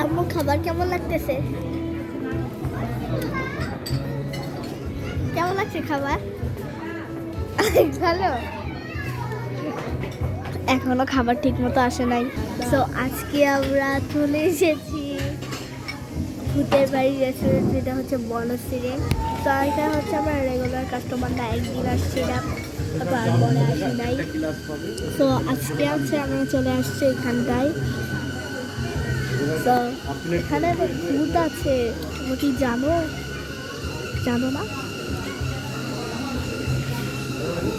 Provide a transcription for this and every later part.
আম্মু খাবার কেমন লাগতেছে? কেমন লাগছে খাবার? ভালো। এখনো খাবার ঠিক মতো আসে নাই। তো আজকে আমরা চলে এসেছি ভূতের বাড়ি রেস্টুরেন্ট, যেটা হচ্ছে বনশ্রীরে। তো এটা হচ্ছে আমার রেগুলার কাস্টমার না, একদিন আসছিলাম তারপরে আসি নাই। তো আজকে হচ্ছে আমরা চলে আসছি এখানটায়। তো এখানে ভূত আছে, তুমি কি জানো? জানো না?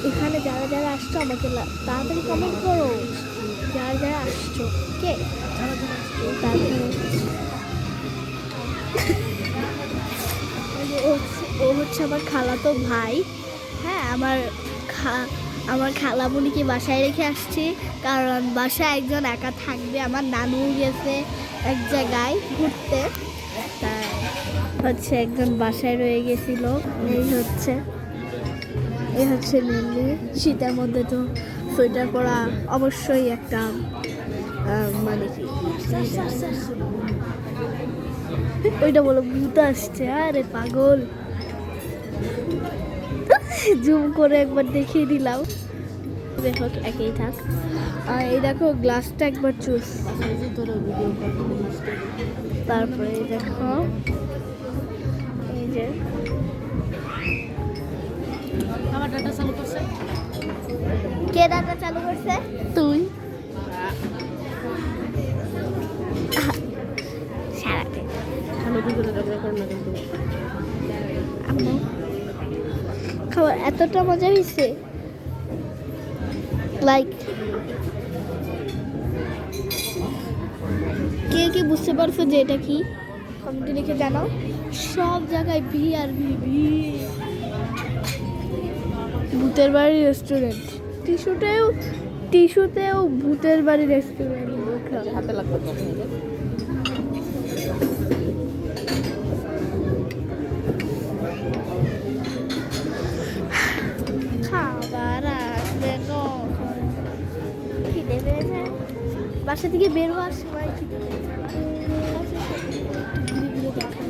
এখানে যারা যারা আসছো আমাকে তাড়াতাড়ি কমেন্ট করো, যারা যারা আসছো। কে তারপরে ও হচ্ছে আমার খালাতো ভাই। হ্যাঁ, আমার খালামুনিকে বাসায় রেখে আসছি, কারণ বাসায় একজন একা থাকবে। আমার নানু গেছে এক জায়গায় ঘুরতে, তাই হচ্ছে একজন বাসায় রয়ে গেছিল। এই হচ্ছে মেনলি শীতের মধ্যে তো সোয়েটার পরা অবশ্যই একটা মানে কি ওইটা বলো, ভূত আসছে। আরে পাগল, জুম করে একবার দেখিয়ে দিলাম। দেখো একেই থাক। আর এই দেখো গ্লাসটা একবার চুস, তারপরে এই দেখো এই যে আমার ডাটা চালু করছে। কে ডাটা চালু করছে? তুই সারাতে ভালো দুজনে ঝগড়া কর না কিন্তু। আম্মু খাবার এতটা মজা হয়েছে, লাইক কে কে বুঝতে পারছো যে এটা কি? কমেন্টে লিখে জানাও। সব জায়গায় ভিড় আর ভিড়। ভূতের বাড়ি রেস্টুরেন্ট, টিস্যুতেও ভূতের বাড়ি রেস্টুরেন্ট হাতে লাগবে তখন এই যে। খাবার আসবে না, খিদে পেয়েছে। বাসা থেকে বের হওয়ার সময় খিদে পেয়েছে। ঘুরে ঘুরে দেখা।